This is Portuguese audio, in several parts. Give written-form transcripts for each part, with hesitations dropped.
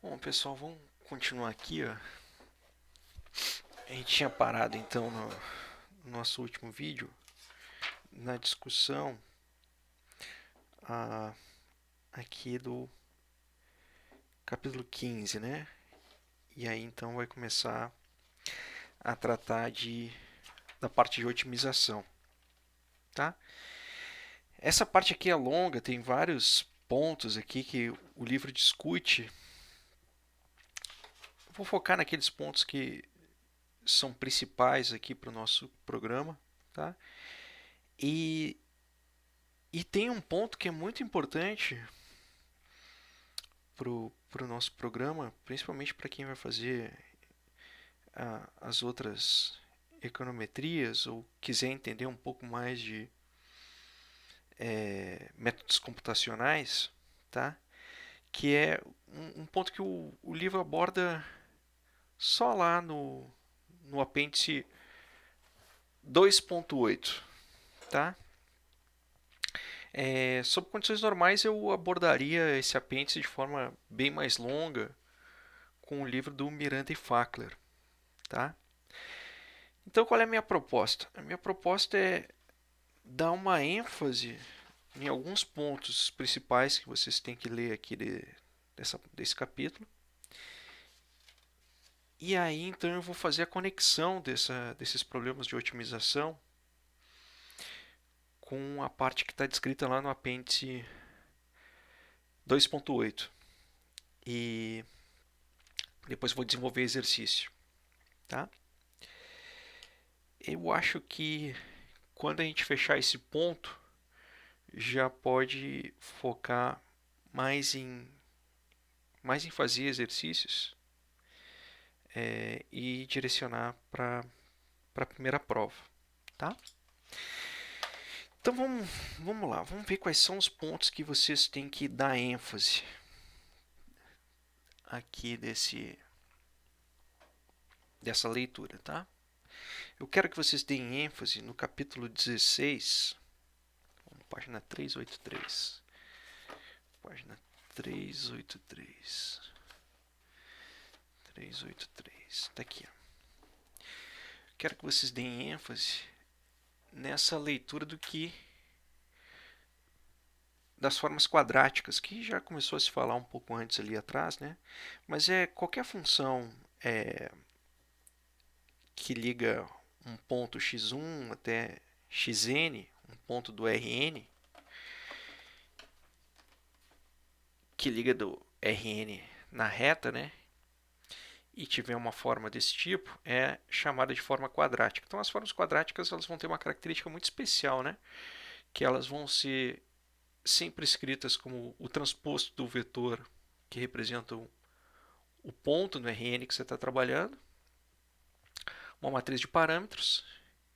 Bom, pessoal, vamos continuar aqui, ó. A gente tinha parado então no nosso último vídeo na discussão ah, aqui do capítulo 15, né? E aí então vai começar a tratar da parte de otimização, tá? Essa parte aqui é longa, tem vários pontos aqui que o livro discute. Vou focar naqueles pontos que são principais aqui para o nosso programa, tá? E, e tem um ponto que é muito importante para o nosso programa, principalmente para quem vai fazer as outras econometrias ou quiser entender um pouco mais de métodos computacionais, tá? Que é um ponto que o livro aborda só lá no apêndice 2.8, tá? Sob condições normais eu abordaria esse apêndice de forma bem mais longa com o livro do Miranda e Fackler, tá? Então qual é a minha proposta? A minha proposta é dar uma ênfase em alguns pontos principais que vocês têm que ler aqui desse capítulo. E aí então eu vou fazer a conexão desses problemas de otimização com a parte que está descrita lá no apêndice 2.8. E depois vou desenvolver exercício, tá? Eu acho que quando a gente fechar esse ponto, já pode focar mais em fazer exercícios e direcionar para a primeira prova, tá? Então vamos lá, vamos ver quais são os pontos que vocês têm que dar ênfase aqui dessa leitura, tá? Eu quero que vocês deem ênfase no capítulo 16, página 383. Página 383. 383. Tá aqui, ó. Quero que vocês deem ênfase nessa leitura das formas quadráticas, que já começou a se falar um pouco antes ali atrás, né? Mas qualquer função que liga um ponto x1 até xn, um ponto do Rn, que liga do Rn na reta, né? E tiver uma forma desse tipo, é chamada de forma quadrática. Então as formas quadráticas elas vão ter uma característica muito especial, né? Que elas vão ser sempre escritas como o transposto do vetor que representa o ponto no Rn que você está trabalhando, uma matriz de parâmetros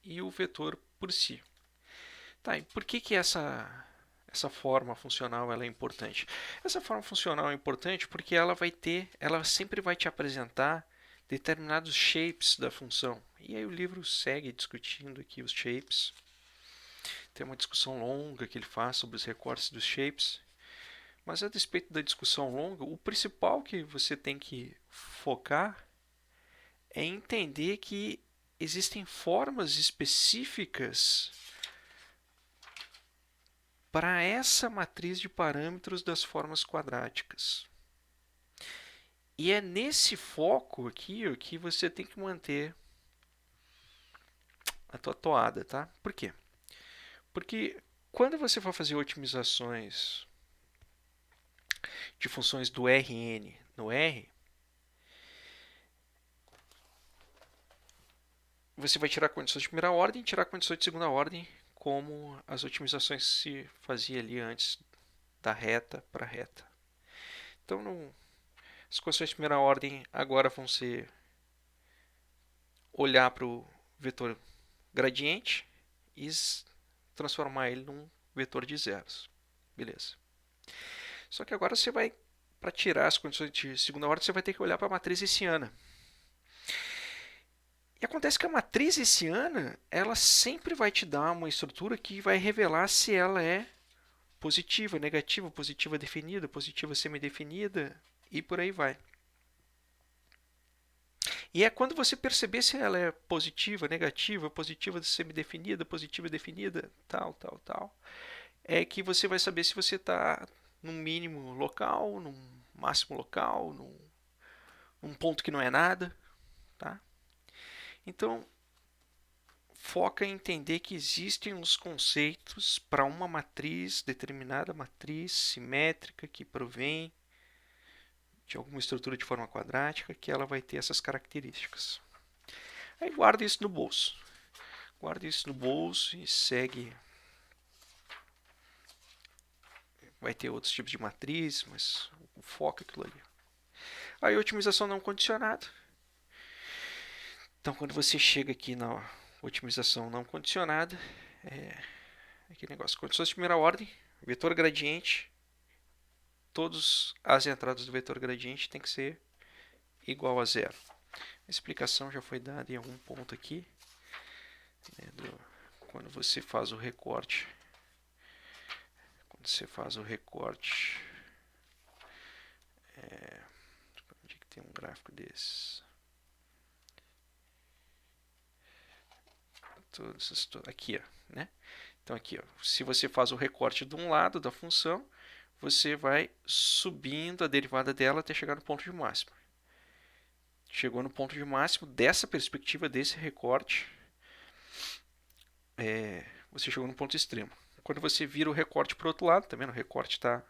e o vetor por si. Tá, e por que essa forma funcional ela é importante? Essa forma funcional é importante porque ela sempre vai te apresentar determinados shapes da função. E aí o livro segue discutindo aqui os shapes. Tem uma discussão longa que ele faz sobre os recortes dos shapes. Mas a despeito da discussão longa, o principal que você tem que focar é entender que existem formas específicas para essa matriz de parâmetros das formas quadráticas. E é nesse foco aqui ó, que você tem que manter a tua toada, tá? Por quê? Porque quando você for fazer otimizações de funções do Rn no R, você vai tirar condições de primeira ordem e tirar condições de segunda ordem, como as otimizações se fazia ali antes da reta para reta. Então, as condições de primeira ordem agora vão ser olhar para o vetor gradiente e transformar ele num vetor de zeros. Beleza. Só que agora para tirar as condições de segunda ordem, você vai ter que olhar para a matriz hessiana. E acontece que a matriz hessiana, ela sempre vai te dar uma estrutura que vai revelar se ela é positiva, negativa, positiva definida, positiva semidefinida e por aí vai. E é quando você perceber se ela é positiva semidefinida, positiva definida, tal, tal, tal, é que você vai saber se você está num mínimo local, num máximo local, num ponto que não é nada, tá? Então, foca em entender que existem uns conceitos para uma matriz, determinada matriz simétrica que provém de alguma estrutura de forma quadrática, que ela vai ter essas características. Aí guarda isso no bolso. Guarda isso no bolso e segue. Vai ter outros tipos de matriz, mas o foco é aquilo ali. Aí otimização não condicionada. Então quando você chega aqui na otimização não condicionada, é aquele negócio, condições de primeira ordem, vetor gradiente, todas as entradas do vetor gradiente tem que ser igual a zero. A explicação já foi dada em algum ponto aqui, né, quando você faz o recorte. Quando você faz o recorte, onde é que tem um gráfico desses? Aqui, ó, né? Então aqui, ó, se você faz o recorte de um lado da função, você vai subindo a derivada dela até chegar no ponto de máximo. Chegou no ponto de máximo dessa perspectiva, desse recorte, você chegou no ponto extremo. Quando você vira o recorte para o outro lado, tá vendo? O recorte está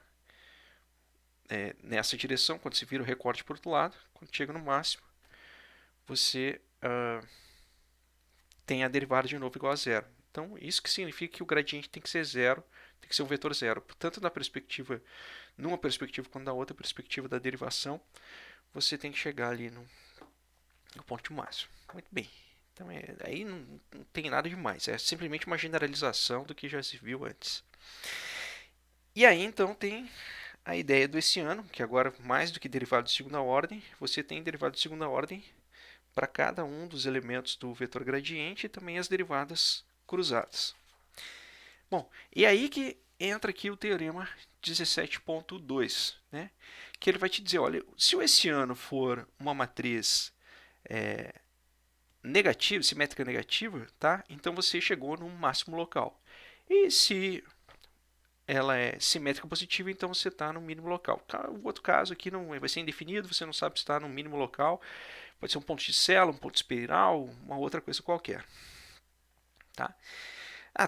nessa direção. Quando você vira o recorte para o outro lado, quando chega no máximo, você tem a derivada de novo igual a zero. Então, isso que significa que o gradiente tem que ser zero, tem que ser um vetor zero. Tanto na perspectiva, numa perspectiva quanto na outra perspectiva da derivação, você tem que chegar ali no ponto máximo. Muito bem. Então, aí não tem nada demais. É simplesmente uma generalização do que já se viu antes. E aí, então, tem a ideia do esse-ano, que agora, mais do que derivado de segunda ordem, você tem derivado de segunda ordem para cada um dos elementos do vetor gradiente e também as derivadas cruzadas. Bom, e aí que entra aqui o teorema 17.2, né? Que ele vai te dizer, olha, se o esse-ano for uma matriz negativa, simétrica negativa, tá? Então você chegou num máximo local. E se ela é simétrica positiva, então você está no mínimo local. O outro caso aqui não vai ser indefinido, você não sabe se está no mínimo local. Pode ser um ponto de célula, um ponto de espiral, uma outra coisa qualquer. Tá?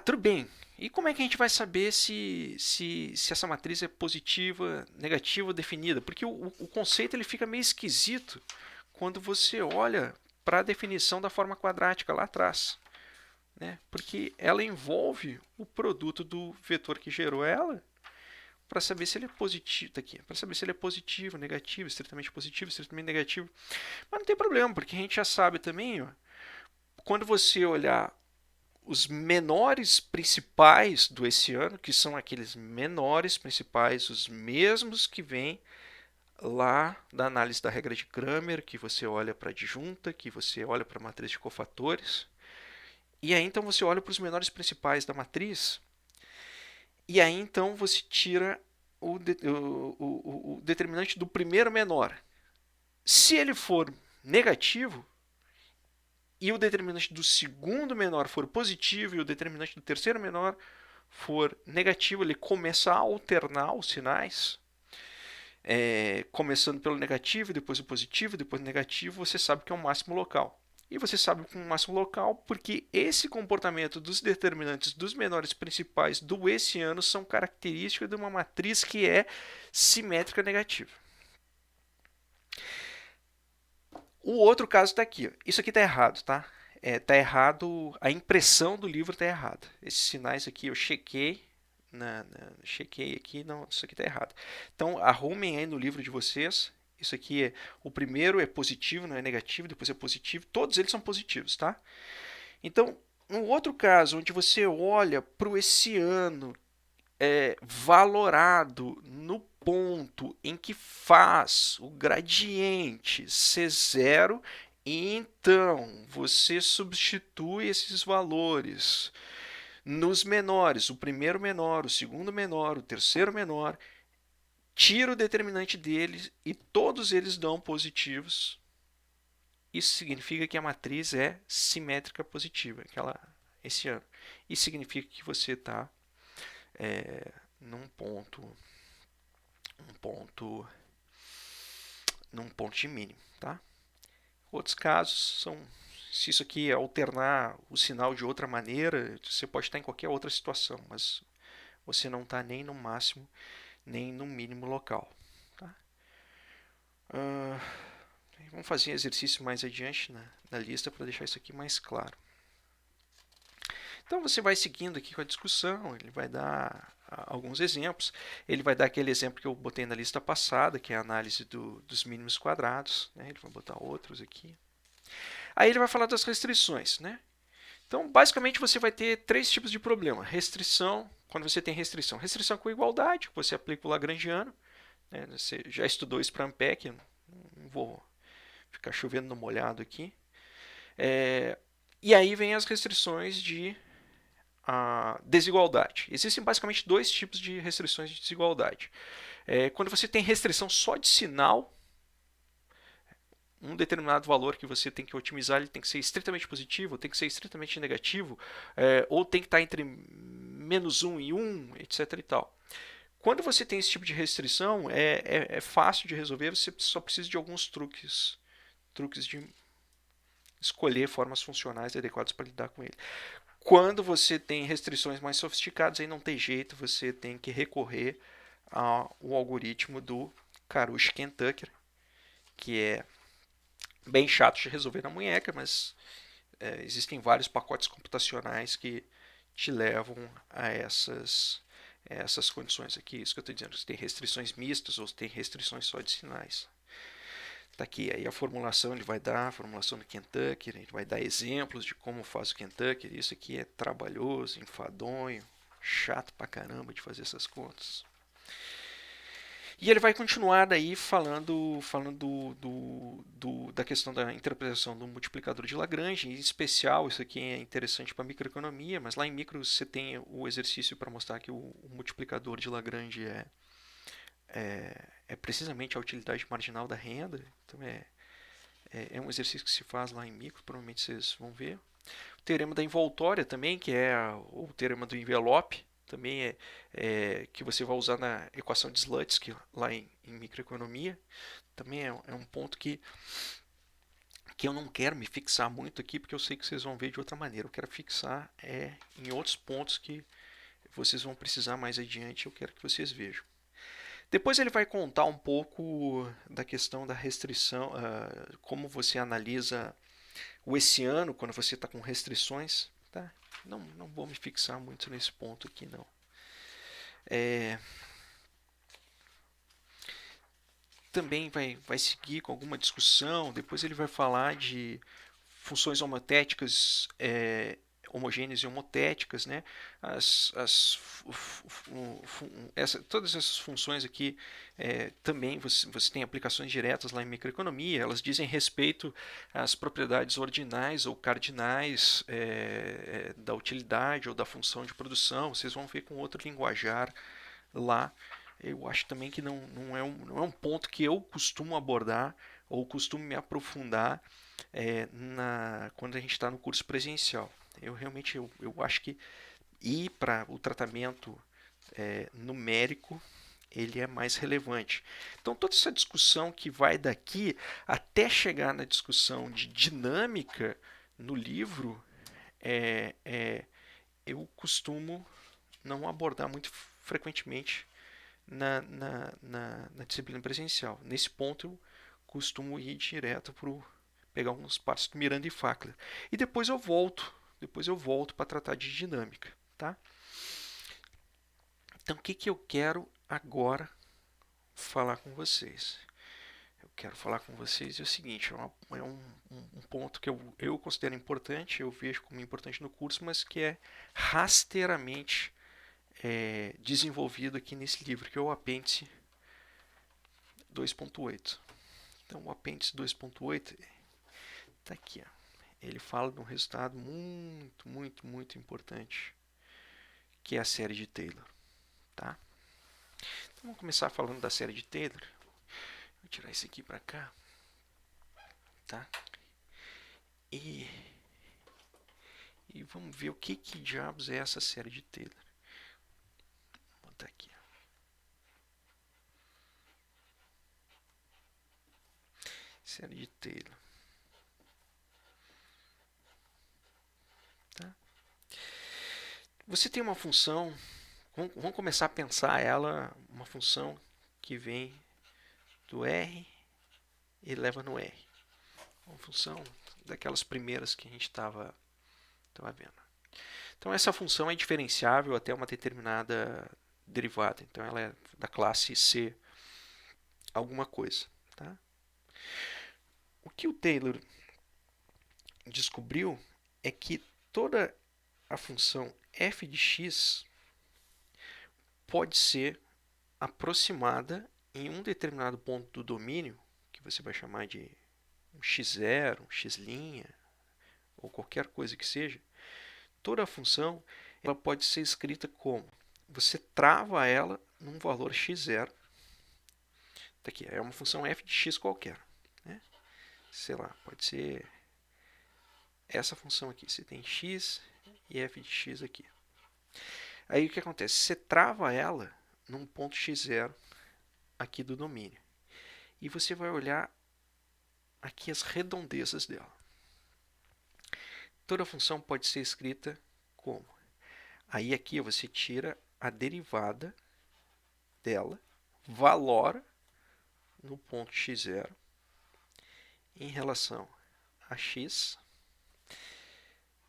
Tudo bem. E como é que a gente vai saber se essa matriz é positiva, negativa ou definida? Porque o conceito ele fica meio esquisito quando você olha para a definição da forma quadrática lá atrás. Né? Porque ela envolve o produto do vetor que gerou ela para saber se ele é positivo, tá aqui, para saber se ele é positivo, negativo, estritamente negativo. Mas não tem problema, porque a gente já sabe também, ó, quando você olhar os menores principais do esse-ano, que são aqueles menores principais, os mesmos que vêm lá da análise da regra de Cramer, que você olha para a adjunta, que você olha para a matriz de cofatores. E aí então você olha para os menores principais da matriz, e aí então você tira o determinante do primeiro menor. Se ele for negativo, e o determinante do segundo menor for positivo e o determinante do terceiro menor for negativo, ele começa a alternar os sinais, começando pelo negativo, depois o positivo, depois o negativo, você sabe que é um máximo local. E você sabe que é um máximo local porque esse comportamento dos determinantes dos menores principais do esse-ano são características de uma matriz que é simétrica negativa. O outro caso está aqui. Isso aqui está errado, tá? Tá errado, a impressão do livro está errada. Esses sinais aqui eu chequei, chequei aqui, não, isso aqui está errado. Então arrumem aí no livro de vocês. Isso aqui o primeiro é positivo, não é negativo, depois é positivo. Todos eles são positivos, tá? Então, no outro caso, onde você olha para o esse-ano valorado no ponto em que faz o gradiente ser zero, então você substitui esses valores nos menores, o primeiro menor, o segundo menor, o terceiro menor, tira o determinante deles e todos eles dão positivos. isso significa que a matriz é simétrica positiva, esse ano. Isso significa que você está num ponto, um ponto, num ponto de mínimo, tá? Outros casos são, se isso aqui alternar o sinal de outra maneira, você pode estar em qualquer outra situação, mas você não está nem no máximo nem no mínimo local. Tá? Vamos fazer um exercício mais adiante na lista para deixar isso aqui mais claro. Então você vai seguindo aqui com a discussão, ele vai dar alguns exemplos. Ele vai dar aquele exemplo que eu botei na lista passada, que é a análise dos mínimos quadrados. Né? Ele vai botar outros aqui. Aí ele vai falar das restrições. Né? Então, basicamente, você vai ter três tipos de problema. Restrição, quando você tem restrição. Restrição com igualdade, que você aplica o Lagrangiano. Né? Você já estudou isso para Ampère, não vou ficar chovendo no molhado aqui. E aí vem as restrições de desigualdade. Existem basicamente dois tipos de restrições de desigualdade. Quando você tem restrição só de sinal, um determinado valor que você tem que otimizar, ele tem que ser estritamente positivo, tem que ser estritamente negativo, ou tem que estar entre -1 e 1, etc. e tal. Quando você tem esse tipo de restrição, é fácil de resolver, você só precisa de alguns truques de escolher formas funcionais adequadas para lidar com ele. Quando você tem restrições mais sofisticadas, aí não tem jeito, você tem que recorrer ao algoritmo do Karush-Kentucker, que é bem chato de resolver na munheca, mas existem vários pacotes computacionais que te levam a essas condições aqui. Isso que eu estou dizendo, você tem restrições mistas ou tem restrições só de sinais. Tá aqui, aí a formulação ele vai dar, a formulação do Kentucky, ele vai dar exemplos de como faz o Kentucky. Isso aqui é trabalhoso, enfadonho, chato pra caramba de fazer essas contas. E ele vai continuar daí falando da questão da interpretação do multiplicador de Lagrange. Em especial, isso aqui é interessante para microeconomia, mas lá em micro você tem o exercício para mostrar que o multiplicador de Lagrange é precisamente a utilidade marginal da renda. Então é um exercício que se faz lá em micro, provavelmente vocês vão ver. O teorema da envoltória também, que é o teorema do envelope, também que você vai usar na equação de Slutsky lá em microeconomia. Também é um ponto que eu não quero me fixar muito aqui, porque eu sei que vocês vão ver de outra maneira. Eu quero fixar em outros pontos que vocês vão precisar mais adiante, eu quero que vocês vejam. Depois ele vai contar um pouco da questão da restrição, como você analisa o hessiano quando você está com restrições. Tá? Não vou me fixar muito nesse ponto aqui, não. Também vai seguir com alguma discussão. Depois ele vai falar de funções homotéticas, homogêneas e homotéticas, né? Todas essas funções aqui também você tem aplicações diretas lá em microeconomia. Elas dizem respeito às propriedades ordinais ou cardinais da utilidade ou da função de produção. Vocês vão ver com outro linguajar lá. Eu acho também que não é um ponto que eu costumo abordar ou costumo me aprofundar quando a gente está no curso presencial. Eu realmente eu acho que ir para o tratamento numérico ele é mais relevante. Então toda essa discussão que vai daqui até chegar na discussão de dinâmica no livro, eu costumo não abordar muito frequentemente na disciplina presencial. Nesse ponto eu costumo ir direto para pegar alguns passos do Miranda e Fackler. E depois eu volto para tratar de dinâmica. Tá? Então o que eu quero agora falar com vocês? Eu quero falar com vocês o seguinte, é um ponto que eu considero importante, eu vejo como importante no curso, mas que é rasteiramente desenvolvido aqui nesse livro, que é o apêndice 2.8. Então, o apêndice 2.8 está aqui. Ó. Ele fala de um resultado muito, muito, muito importante, que é a série de Taylor. Tá? Então, vamos começar falando da série de Taylor. Vou tirar isso aqui para cá. Tá? E, e vamos ver o que diabos é essa série de Taylor. Vou botar aqui. Série de Taylor. Tá? Você tem uma função, vamos começar a pensar ela, uma função que vem do R e leva no R. Uma função daquelas primeiras que a gente estava vendo. Então essa função é diferenciável até uma determinada derivada. Então ela é da classe C alguma coisa. Tá? O que o Taylor descobriu é que toda a função f de x pode ser aproximada em um determinado ponto do domínio, que você vai chamar de um x0, um x', ou qualquer coisa que seja. Toda a função ela pode ser escrita como? Você trava ela num valor x0. Aqui é uma função f de x qualquer. Né? Sei lá, pode ser essa função aqui. Você tem x e f de x aqui. Aí o que acontece? Você trava ela num ponto x0 aqui do domínio. E você vai olhar aqui as redondezas dela. Toda função pode ser escrita como? Aí aqui você tira a derivada dela, valora no ponto x0 em relação a x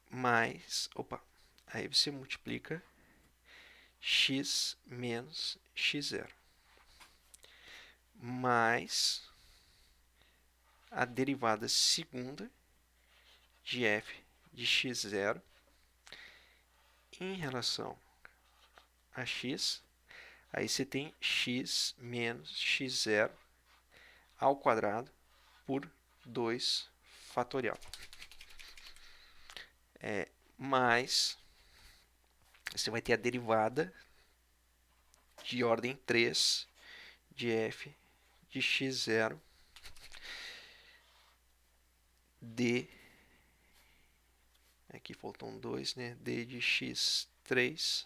mais, aí você multiplica x menos x0 mais a derivada segunda de f de x0 em relação a x. Aí você tem x menos x0 ao quadrado por 2 fatorial. Mais, você vai ter a derivada de ordem 3 de f de x0 d, aqui faltam 2, né? D de x3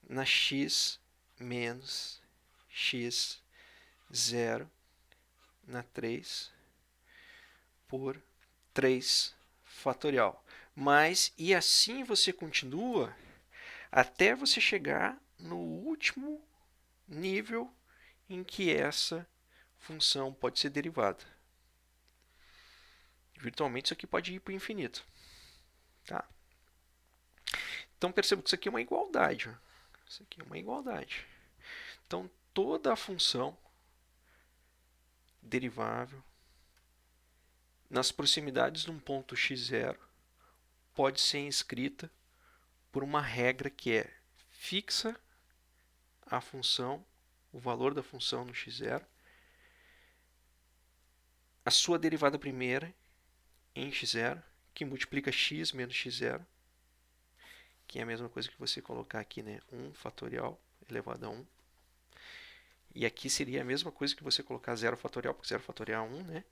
na x menos x0 na 3 por 3 fatorial. Mas, e assim você continua até você chegar no último nível em que essa função pode ser derivada. Virtualmente isso aqui pode ir para o infinito. Tá? Então perceba que isso aqui é uma igualdade. Isso aqui é uma igualdade. Então toda a função derivável nas proximidades de um ponto x0 pode ser escrita por uma regra que é fixa a função, o valor da função no x0, a sua derivada primeira em x0, que multiplica x menos x0, que é a mesma coisa que você colocar aqui, né? 1 fatorial elevado a 1. E aqui seria a mesma coisa que você colocar 0 fatorial, porque 0 fatorial é 1, né?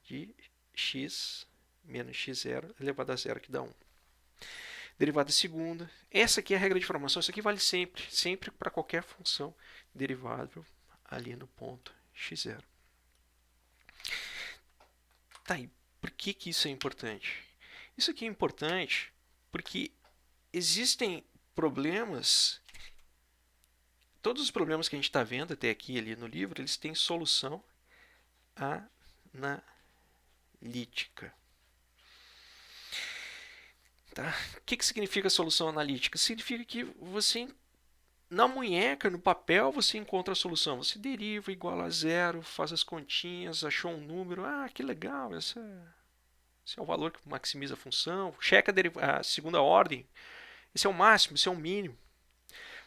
De x menos x0 elevado a 0, que dá 1. Derivada segunda. Essa aqui é a regra de formação. Isso aqui vale sempre. Sempre para qualquer função derivável ali no ponto x0. Tá, e por que isso é importante? Isso aqui é importante porque existem problemas. Todos os problemas que a gente está vendo até aqui ali no livro, eles têm solução analítica. Tá? O que significa solução analítica? Significa que você, na munheca, no papel, você encontra a solução. Você deriva igual a 0, faz as continhas, achou um número. Ah, que legal, esse é o valor que maximiza a função. Checa a segunda ordem. Esse é o máximo, esse é o mínimo.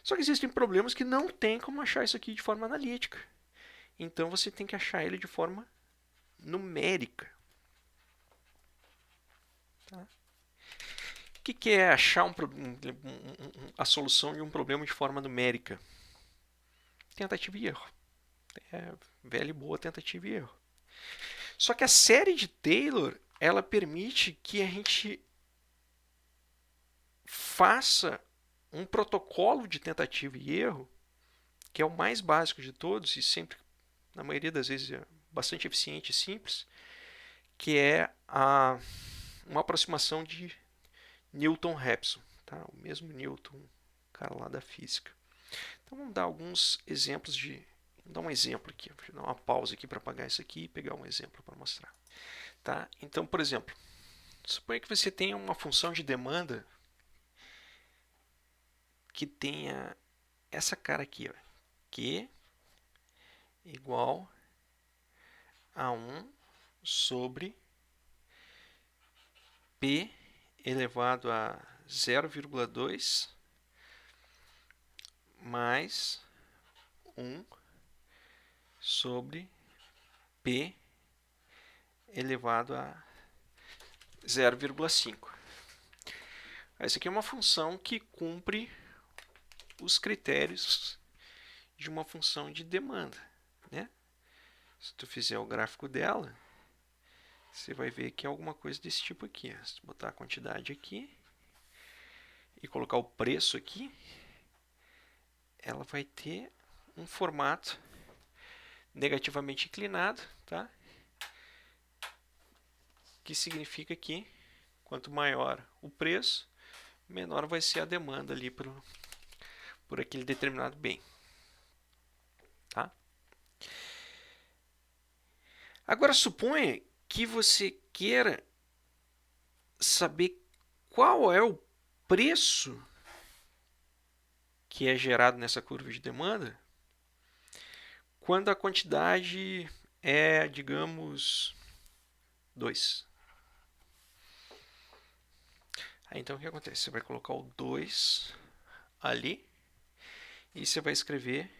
Só que existem problemas que não tem como achar isso aqui de forma analítica. Então você tem que achar ele de forma numérica. Tá? O que é achar a solução de um problema de forma numérica? Tentativa e erro. É velha e boa tentativa e erro. Só que a série de Taylor ela permite que a gente faça um protocolo de tentativa e erro, que é o mais básico de todos e sempre, na maioria das vezes, é bastante eficiente e simples, que é uma aproximação de Newton-Raphson, tá? O mesmo Newton, cara lá da física. Então vamos dar alguns exemplos de... Vou dar um exemplo aqui, vou dar uma pausa aqui para apagar isso aqui e pegar um exemplo para mostrar. Tá? Então, por exemplo, suponha que você tenha uma função de demanda que tenha essa cara aqui, ó, Q igual a 1 sobre P elevado a 0,2 mais 1 sobre P elevado a 0,5. Essa aqui é uma função que cumpre os critérios de uma função de demanda, né? Se tu fizer o gráfico dela, você vai ver que é alguma coisa desse tipo aqui. Se tu botar a quantidade aqui e colocar o preço aqui, ela vai ter um formato negativamente inclinado, tá? Que significa que quanto maior o preço, menor vai ser a demanda ali por aquele determinado bem. Tá? Agora suponha que você queira saber qual é o preço que é gerado nessa curva de demanda quando a quantidade é, digamos, 2. Aí, então o que acontece? Você vai colocar o 2 ali e você vai escrever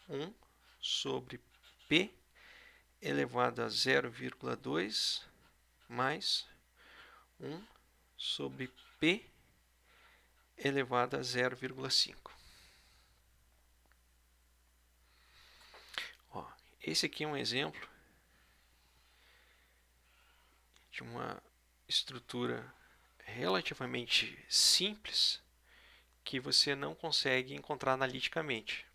1 sobre P elevado a 0,2 mais 1 sobre P elevado a 0,5. Esse aqui é um exemplo de uma estrutura relativamente simples que você não consegue encontrar analiticamente.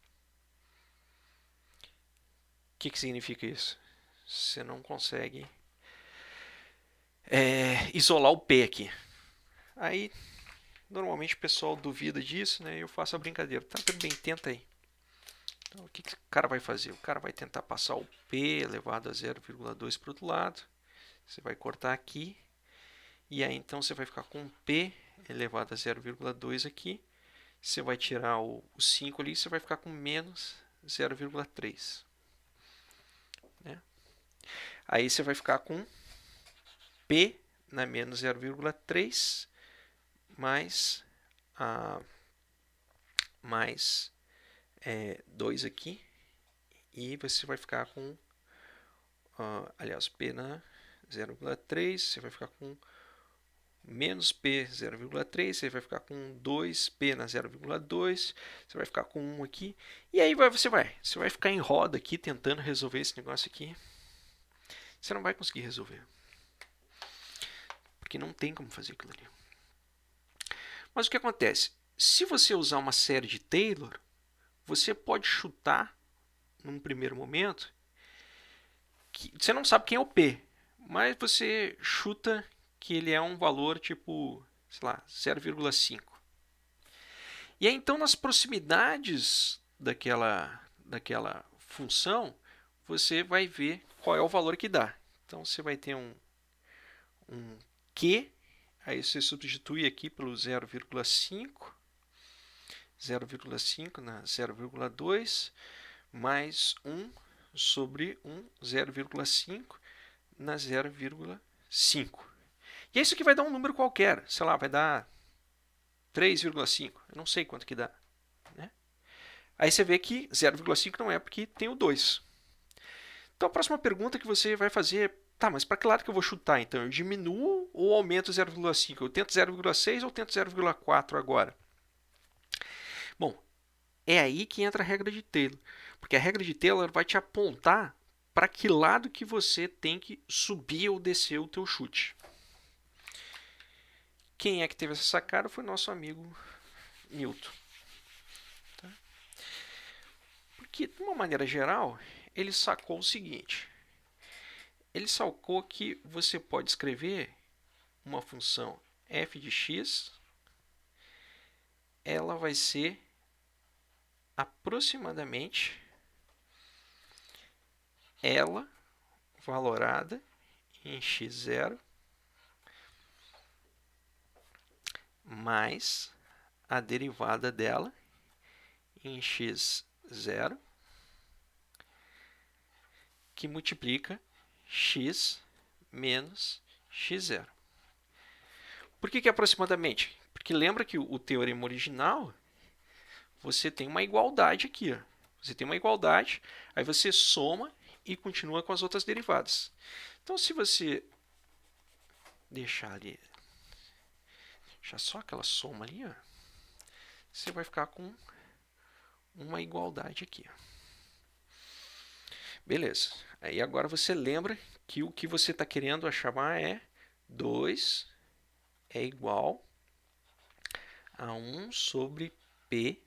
O que significa isso? Você não consegue isolar o P aqui. Aí, normalmente o pessoal duvida disso, né? Eu faço a brincadeira. Tá, tudo bem, tenta aí. Então, o que o cara vai fazer? O cara vai tentar passar o P elevado a 0,2 para o outro lado. Você vai cortar aqui. E aí, então, você vai ficar com P elevado a 0,2 aqui. Você vai tirar o 5 ali, você vai ficar com menos 0,3. Né? Aí você vai ficar com P na menos 0,3 mais 2 aqui. E você vai ficar com, aliás, P na 0,3, você vai ficar com menos P 0,3, você vai ficar com 2P na 0,2, você vai ficar com 1 aqui, e aí você vai ficar em roda aqui tentando resolver esse negócio aqui. Você não vai conseguir resolver, porque não tem como fazer aquilo ali. Mas o que acontece? Se você usar uma série de Taylor, você pode chutar num primeiro momento que você não sabe quem é o P, mas você chuta que ele é um valor tipo, sei lá, 0,5. E aí, então, nas proximidades daquela função, você vai ver qual é o valor que dá. Então, você vai ter um Q, aí você substitui aqui pelo 0,5, 0,5 na 0,2, mais 1 sobre 1, 0,5 na 0,5. E é isso que vai dar um número qualquer, sei lá, vai dar 3,5, eu não sei quanto que dá. Né? Aí você vê que 0,5 não é porque tem o 2. Então a próxima pergunta que você vai fazer é, tá, mas para que lado que eu vou chutar então? Eu diminuo ou aumento 0,5? Eu tento 0,6 ou tento 0,4 agora? Bom, é aí que entra a regra de Taylor. Porque a regra de Taylor vai te apontar para que lado que você tem que subir ou descer o teu chute. Quem é que teve essa sacada foi nosso amigo Newton. Tá? Porque, de uma maneira geral, ele sacou o seguinte. Ele sacou que você pode escrever uma função f de x, ela vai ser aproximadamente ela valorada em x0 mais a derivada dela em x0 que multiplica x menos x0. Por que aproximadamente? Porque lembra que o teorema original, você tem uma igualdade aqui. Ó. Você tem uma igualdade, aí você soma e continua com as outras derivadas. Então, se você deixar só aquela soma ali, ó, você vai ficar com uma igualdade aqui. Beleza. Aí agora você lembra que o que você está querendo chamar é 2 é igual a 1 sobre P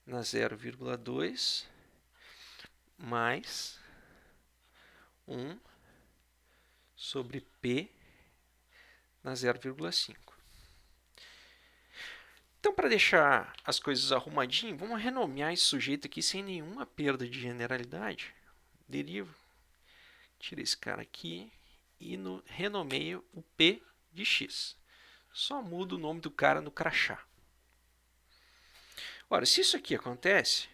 na 0,2 mais 1 sobre P na 0,5. Então, para deixar as coisas arrumadinhas, vamos renomear esse sujeito aqui sem nenhuma perda de generalidade. Derivo, tira esse cara aqui e renomeio o P de x. Só muda o nome do cara no crachá. Ora, se isso aqui acontece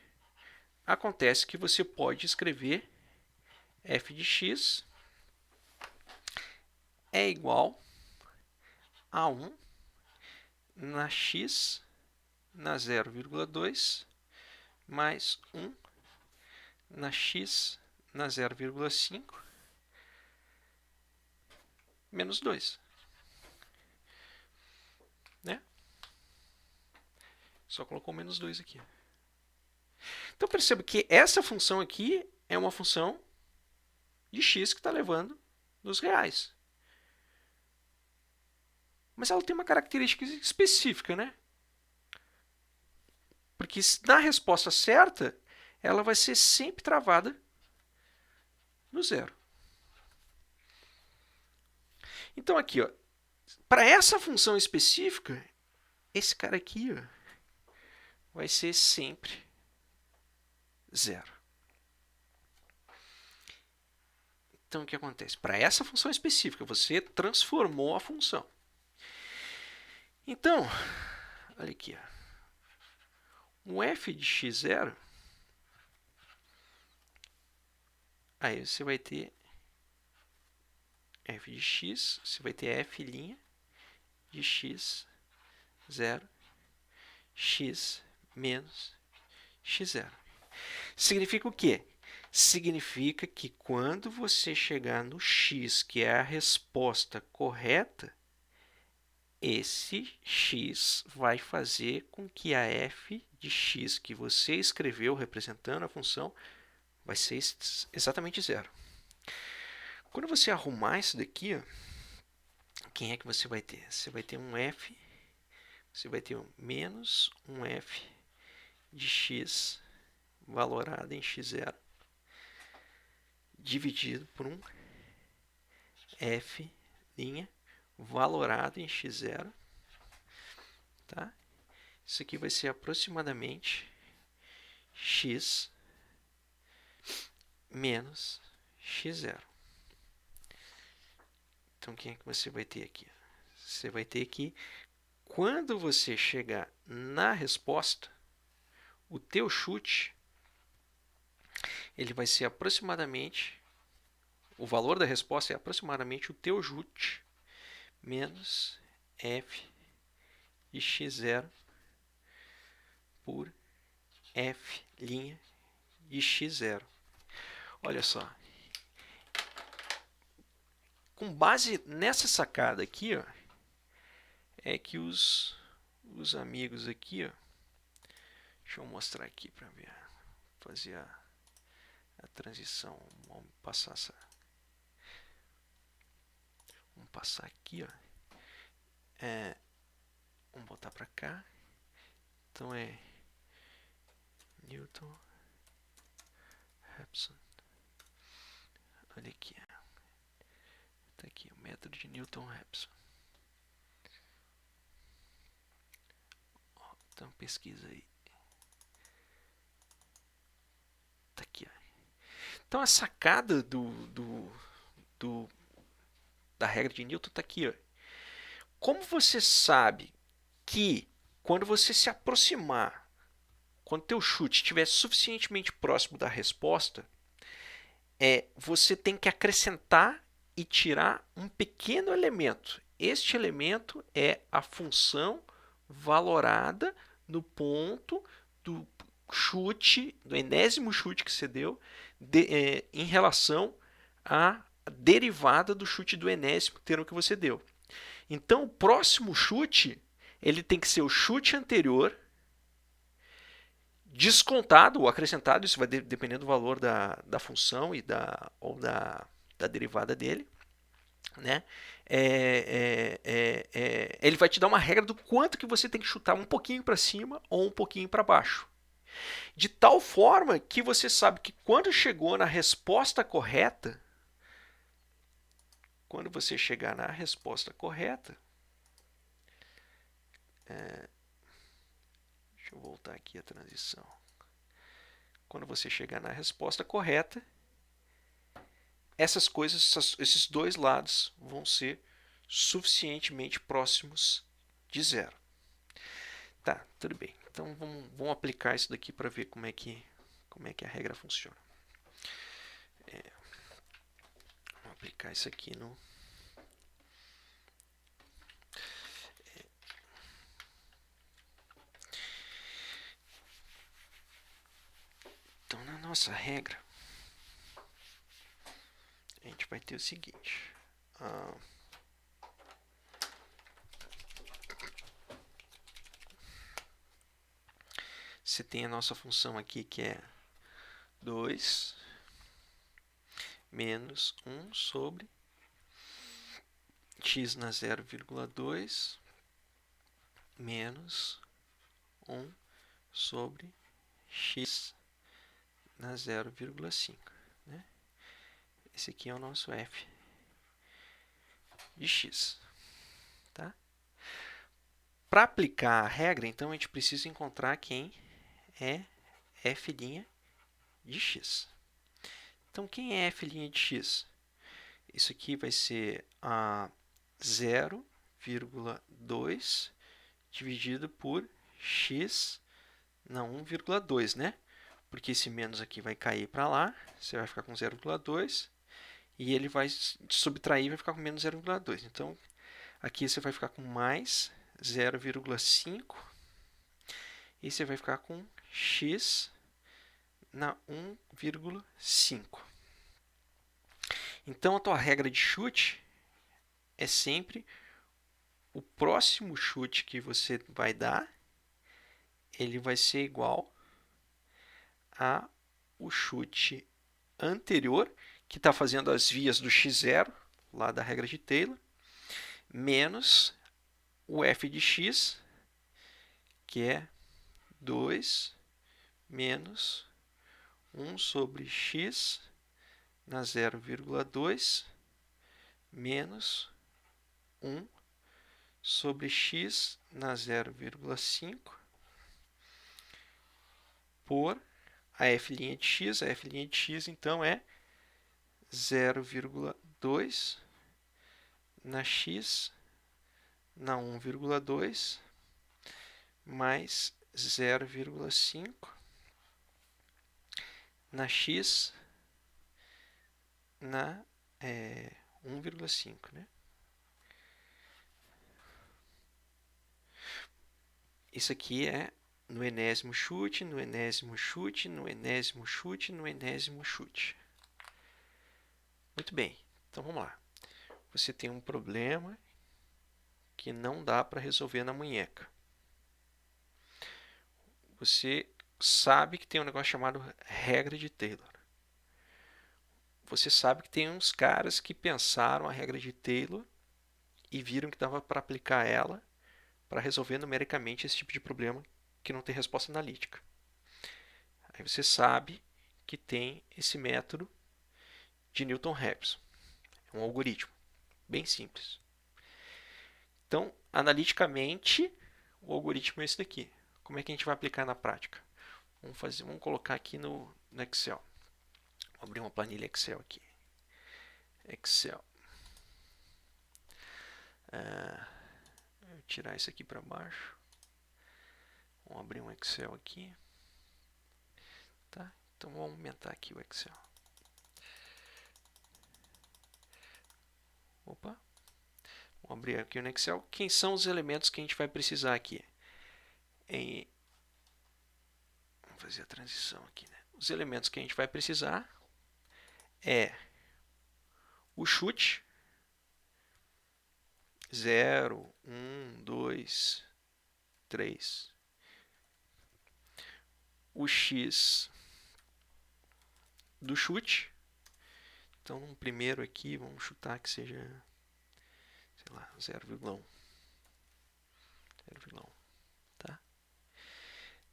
que você pode escrever f de x é igual a 1 na x na 0,2 mais 1 na x na 0,5 menos 2. Né? Só colocou menos 2 aqui. Então perceba que essa função aqui é uma função de x que está levando nos reais. Mas ela tem uma característica específica, né? Porque na resposta certa, ela vai ser sempre travada no zero. Então aqui, ó, para essa função específica, esse cara aqui ó, vai ser sempre zero. Então o que acontece? Para essa função específica, você transformou a função. Então, olha aqui, ó. Um f de x0, aí você vai ter f de x, você vai ter f' de x0, x menos x0. Significa o quê? Significa que quando você chegar no x, que é a resposta correta, esse x vai fazer com que a f de x que você escreveu representando a função vai ser exatamente zero. Quando você arrumar isso daqui, ó, quem é que você vai ter? Você vai ter um f, você vai ter um menos um f de x valorado em x0 dividido por um f' valorado em x0. Tá? Isso aqui vai ser aproximadamente x menos x0. Então, quem é que você vai ter aqui? Você vai ter que, quando você chegar na resposta, o teu chute, ele vai ser aproximadamente, o valor da resposta é aproximadamente o teu chute menos f de x0 por f' de x0. Olha só. Com base nessa sacada aqui, ó, é que os amigos aqui, ó, deixa eu mostrar aqui para ver, fazer a transição. Vamos passar vamos passar aqui, ó. Vamos botar para cá. Então é Newton Raphson. Olha aqui. Está aqui o método de Newton Raphson. Então pesquisa aí. Tá aqui, ó. Então a sacada da regra de Newton está aqui, ó. Como você sabe que quando você se aproximar, quando teu chute estiver suficientemente próximo da resposta, você tem que acrescentar e tirar um pequeno elemento. Este elemento é a função valorada no ponto do chute, do enésimo chute que você deu, em relação à derivada do chute do enésimo termo que você deu. Então, o próximo chute ele tem que ser o chute anterior descontado ou acrescentado, isso vai depender do valor da função ou da derivada dele. Né? Ele vai te dar uma regra do quanto que você tem que chutar um pouquinho para cima ou um pouquinho para baixo. De tal forma que você sabe que quando chegou na resposta correta, quando você chegar na resposta correta, deixa eu voltar aqui a transição. Quando você chegar na resposta correta, essas coisas, esses dois lados vão ser suficientemente próximos de zero. Tá, tudo bem. Então vamos aplicar isso daqui para ver como é que a regra funciona. Vamos aplicar isso aqui no... Então, na nossa regra, a gente vai ter o seguinte. Você tem a nossa função aqui que é 2 menos 1 sobre x na 0,2 menos 1 sobre x na 0,5. Né? Esse aqui é o nosso f de x. Tá? Para aplicar a regra, então, a gente precisa encontrar quem é f' de x. Então, quem é f' de x? Isso aqui vai ser a 0,2 dividido por x na 1,2, né? Porque esse menos aqui vai cair para lá, você vai ficar com 0,2 e ele vai subtrair e vai ficar com menos 0,2. Então, aqui você vai ficar com mais 0,5 e você vai ficar com x na 1,5. Então, a tua regra de chute é sempre o próximo chute que você vai dar, ele vai ser igual a o chute anterior, que está fazendo as vias do x0, lá da regra de Taylor, menos o f de x, que é 2 menos 1 sobre x na 0,2 menos 1 sobre x na 0,5 por a f' de x. A f' de x, então, é 0,2 na x na 1,2 mais 0,5 na x na 1,5, né? Isso aqui é no enésimo chute, no enésimo chute, no enésimo chute, no enésimo chute. Muito bem, então vamos lá. Você tem um problema que não dá para resolver na munheca. Você sabe que tem um negócio chamado regra de Taylor. você sabe que tem uns caras que pensaram a regra de Taylor e viram que dava para aplicar ela para resolver numericamente esse tipo de problema que não tem resposta analítica. Aí você sabe que tem esse método de Newton-Raphson. É um algoritmo bem simples. Então, analiticamente, o algoritmo é esse daqui. Como é que a gente vai aplicar na prática? Vamos colocar aqui no Excel. Vou abrir uma planilha Excel aqui. Excel. Vou tirar isso aqui para baixo. Vamos abrir um Excel aqui. Tá? Então vamos aumentar aqui o Excel. Opa. Vamos abrir aqui no Excel. Quem são os elementos que a gente vai precisar aqui? Vamos fazer a transição aqui. Né? Os elementos que a gente vai precisar é o chute. 0, 1, 2, 3. O x do chute. Então, no primeiro aqui, vamos chutar que seja, sei lá, 0,1. 0,1, tá?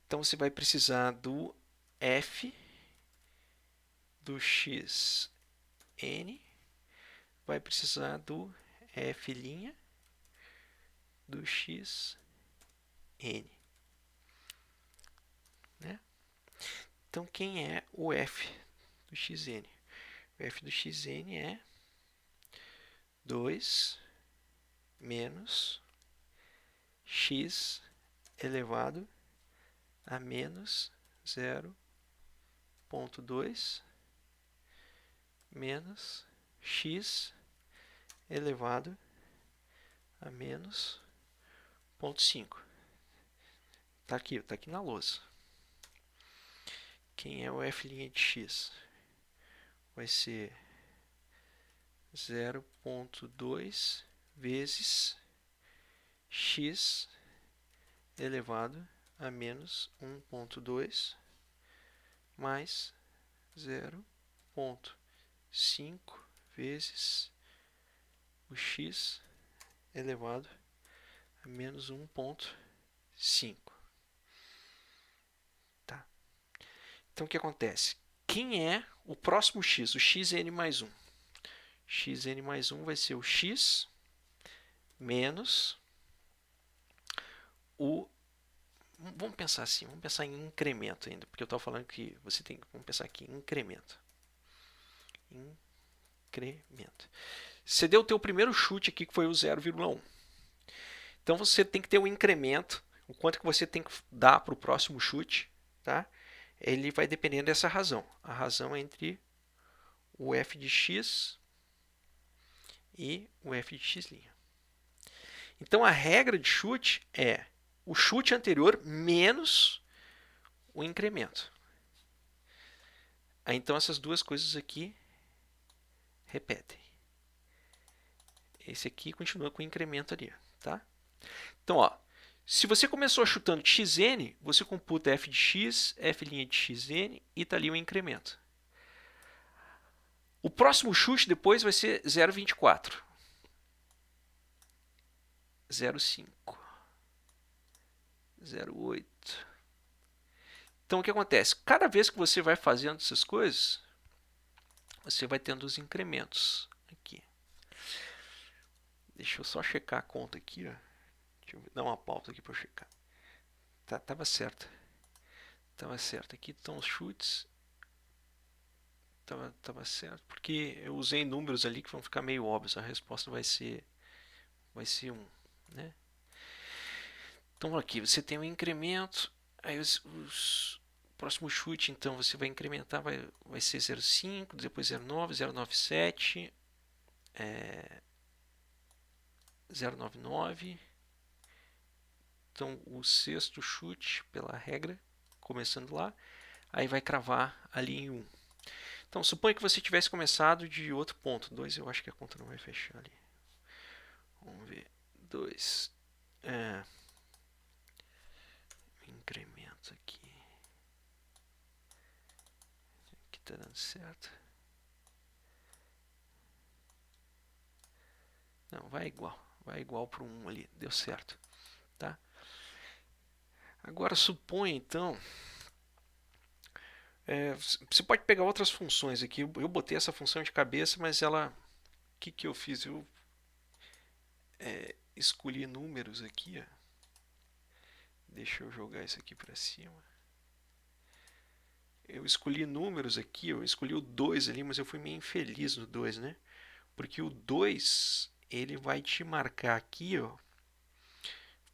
Então, você vai precisar do f do x n, vai precisar do f' do x n. Né? Então, quem é o f do xn? O f do xn é 2 menos x elevado a menos 0,2 menos x elevado a menos 0,5. Tá aqui na lousa. Quem é o f' de x? Vai ser 0,2 vezes x elevado a menos 1,2 mais 0,5 vezes o x elevado a menos 1,5. Tá? Então, o que acontece? Quem é o próximo x? O xn mais 1. Xn mais 1 vai ser o x menos o... Vamos pensar assim, vamos pensar em incremento ainda, porque eu estava falando que você tem que... Vamos pensar aqui em incremento. Incremento. Você deu o teu primeiro chute aqui, que foi o 0,1. Então, você tem que ter um incremento, o quanto que você tem que dar para o próximo chute, tá? Ele vai dependendo dessa razão. A razão é entre o f de x e o f de x'. Então, a regra de chute é o chute anterior menos o incremento. Aí, então, essas duas coisas aqui repetem. Esse aqui continua com o incremento ali, tá? Então, ó, se você começou chutando xn, você computa f de x, f' de xn e está ali o incremento. O próximo chute depois vai ser 0,24. 0,5. 0,8. Então, o que acontece? Cada vez que você vai fazendo essas coisas, você vai tendo os incrementos aqui. Deixa eu só checar a conta aqui. Ó. Deixa eu dar uma pausa aqui para eu checar. Tava certo. Tava certo. Aqui estão os chutes. Tava certo. Porque eu usei números ali que vão ficar meio óbvios. A resposta vai ser 1. Né? Então, aqui você tem um incremento. Aí o próximo chute, então, você vai incrementar, vai ser 0,5, depois 0,9, 0,97, 0,99. Então, o sexto chute, pela regra, começando lá, aí vai cravar ali em 1. Então, suponha que você tivesse começado de outro ponto. 2, eu acho que a conta não vai fechar ali. Vamos ver. 2. Incremento aqui. Aqui está dando certo. Não, vai igual para o 1 ali, deu certo, tá? Agora suponha então, você pode pegar outras funções aqui. Eu botei essa função de cabeça, mas ela, o que eu fiz? Eu escolhi números aqui, ó. Deixa eu jogar isso aqui para cima. Eu escolhi números aqui, eu escolhi o 2 ali, mas eu fui meio infeliz no 2, né? Porque o 2, ele vai te marcar aqui, ó.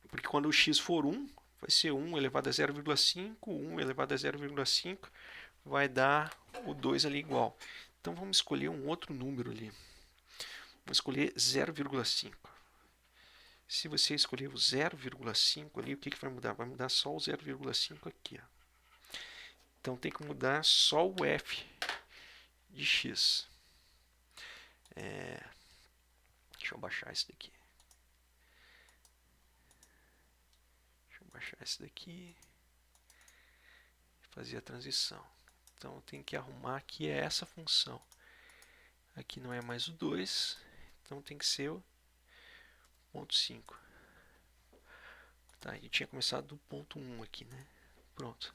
Porque quando o x for 1, vai ser 1 elevado a 0,5, 1 elevado a 0,5, vai dar o 2 ali igual. Então vamos escolher um outro número ali. Vou escolher 0,5. Se você escolher o 0,5 ali, o que vai mudar? Vai mudar só o 0,5 aqui, ó. Então tem que mudar só o f de x. Deixa eu baixar isso daqui. Deixa eu baixar isso daqui. Fazer a transição. Então eu tenho que arrumar aqui essa função. Aqui não é mais o 2, então tem que ser o ponto 5. Tá, e tinha começado do ponto 1 aqui, né? Pronto.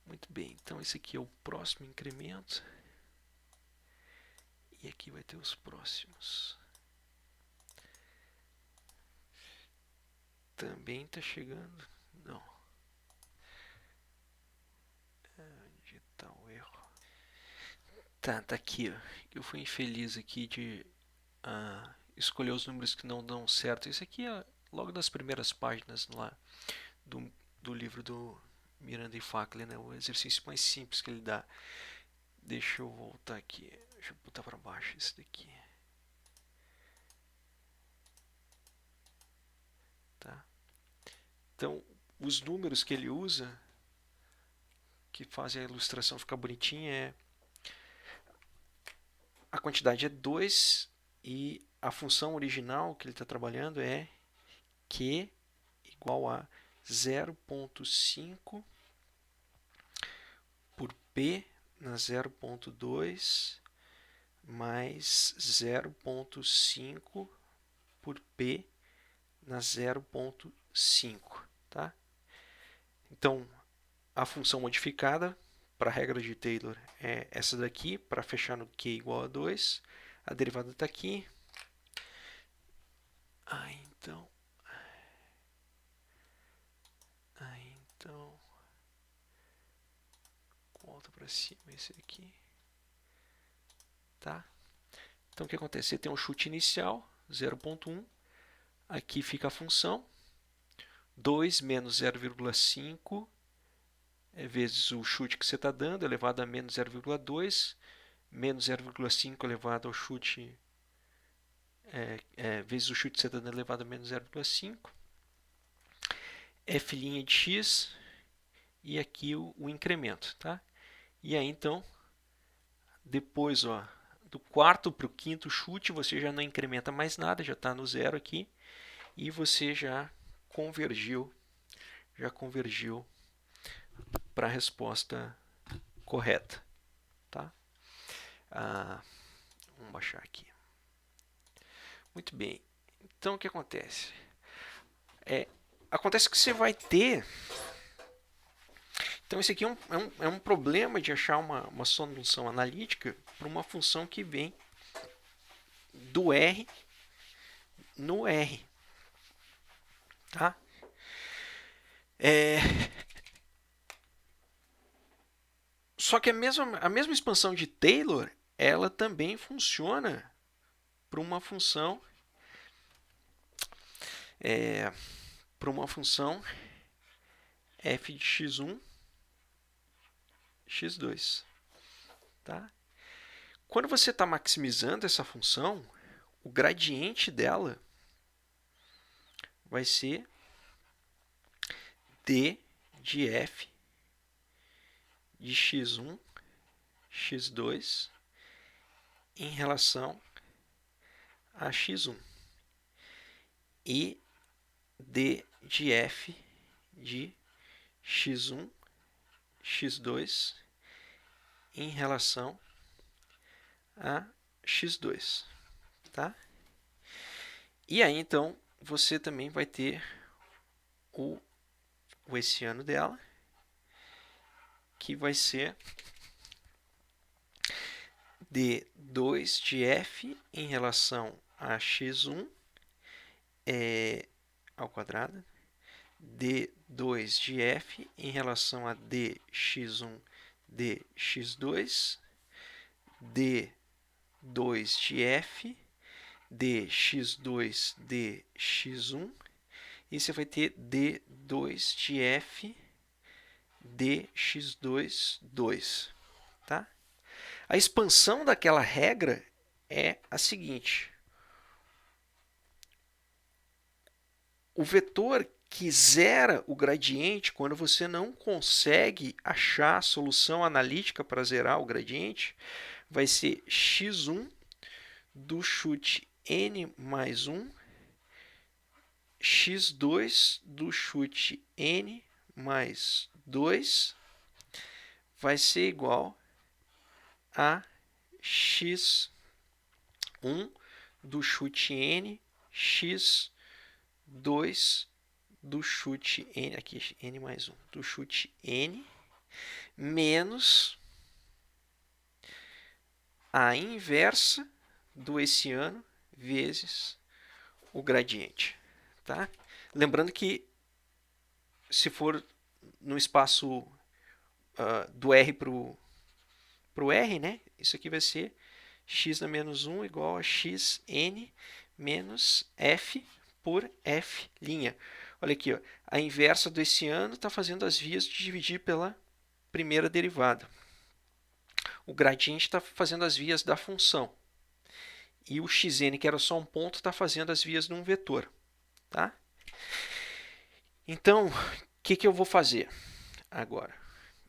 Muito bem, então esse aqui é o próximo incremento. E aqui vai ter os próximos. Também está chegando. Não. Onde está o erro? Tá aqui, ó. Eu fui infeliz aqui de escolher os números que não dão certo. Isso aqui é logo das primeiras páginas lá do livro do Miranda e Fackley, né? O exercício mais simples que ele dá. Deixa eu voltar aqui. Deixa eu botar para baixo esse daqui. Tá? Então, os números que ele usa, que fazem a ilustração ficar bonitinha, a quantidade é 2 e a função original que ele está trabalhando é Q igual a 0,5 por P na 0,2 mais 0,5 por P na 0,5, tá? Então, a função modificada para a regra de Taylor é essa daqui, para fechar no Q igual a 2. A derivada está aqui. Então, volta para cima esse aqui. Tá? Então, o que acontece? Você tem um chute inicial, 0,1. Aqui fica a função. 2 menos 0,5 vezes o chute que você está dando, elevado a menos 0,2. Menos 0,5 elevado ao chute, vezes o chute que você está dando elevado a menos 0,5. F' de x e aqui o incremento. Tá? E aí, então, depois, ó, do quarto para o quinto chute, você já não incrementa mais nada, já está no zero aqui. E você já convergiu para a resposta correta. Tá? Vamos baixar aqui. Muito bem. Então, o que acontece? Acontece que você vai ter... Então, esse aqui é um problema de achar uma solução analítica para uma função que vem do R no R. Tá? Só que a mesma expansão de Taylor, ela também funciona para uma função f de x1, x2. Tá? Quando você está maximizando essa função, o gradiente dela vai ser d de f de x1, x2 em relação a x1 e d de f de x1, x2 em relação a x2. Tá? E aí então você também vai ter o esse ano dela, que vai ser d2 de f em relação a x1 ao quadrado, d2 de f em relação a dx1 dx2, d2 de f dx2 dx1, e você vai ter d2 de f dx2 2, tá? A expansão daquela regra é a seguinte: o vetor que zera o gradiente, quando você não consegue achar a solução analítica para zerar o gradiente, vai ser x1 do chute n mais 1, x2 do chute n mais 2 vai ser igual a x1 do chute n, x2 do chute n, aqui n mais 1, do chute n, menos a inversa do hessiano vezes o gradiente. Tá? Lembrando que se for no espaço do R para o R, né? Isso aqui vai ser x na menos 1 igual a xn menos f por f'. Olha aqui, ó, a inversa do hessiano está fazendo as vias de dividir pela primeira derivada. O gradiente está fazendo as vias da função. E o xn, que era só um ponto, está fazendo as vias de um vetor. Tá? Então, o que eu vou fazer agora?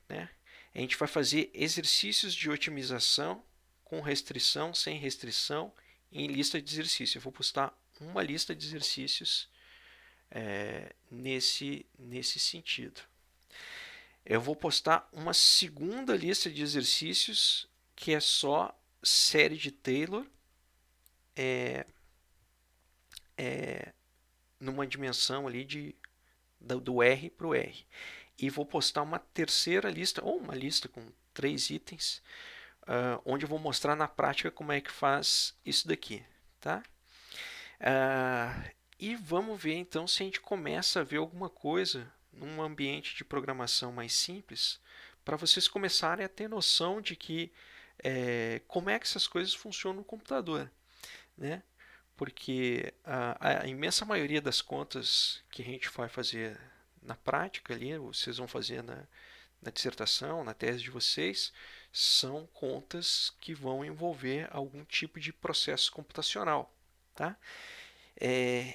Né? A gente vai fazer exercícios de otimização com restrição, sem restrição, em lista de exercícios. Eu vou postar uma lista de exercícios nesse sentido. Eu vou postar uma segunda lista de exercícios que é só série de Taylor numa dimensão ali do R para o R. E vou postar uma terceira lista, ou uma lista com 3 itens, onde eu vou mostrar na prática como é que faz isso daqui. Tá? E vamos ver então se a gente começa a ver alguma coisa num ambiente de programação mais simples, para vocês começarem a ter noção de que como é que essas coisas funcionam no computador. Né? Porque a imensa maioria das contas que a gente vai fazer na prática ali, vocês vão fazer na dissertação, na tese de vocês, são contas que vão envolver algum tipo de processo computacional. Tá?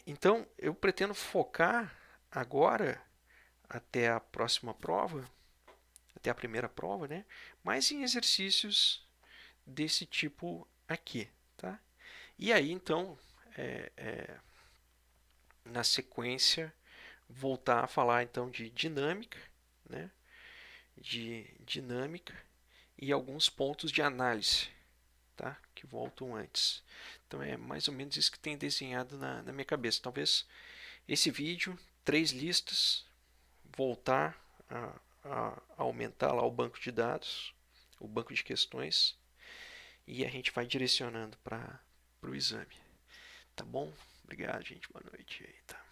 Então, eu pretendo focar agora, até a próxima prova, até a primeira prova, né? Mais em exercícios desse tipo aqui. Tá? E aí, então, na sequência, voltar a falar então de dinâmica, né? De dinâmica e alguns pontos de análise, tá? Que voltam antes. Então é mais ou menos isso que tem desenhado na minha cabeça. Talvez esse vídeo, 3 listas, voltar a aumentar lá o banco de dados, o banco de questões, e a gente vai direcionando para o exame. Tá bom? Obrigado, gente. Boa noite. Eita.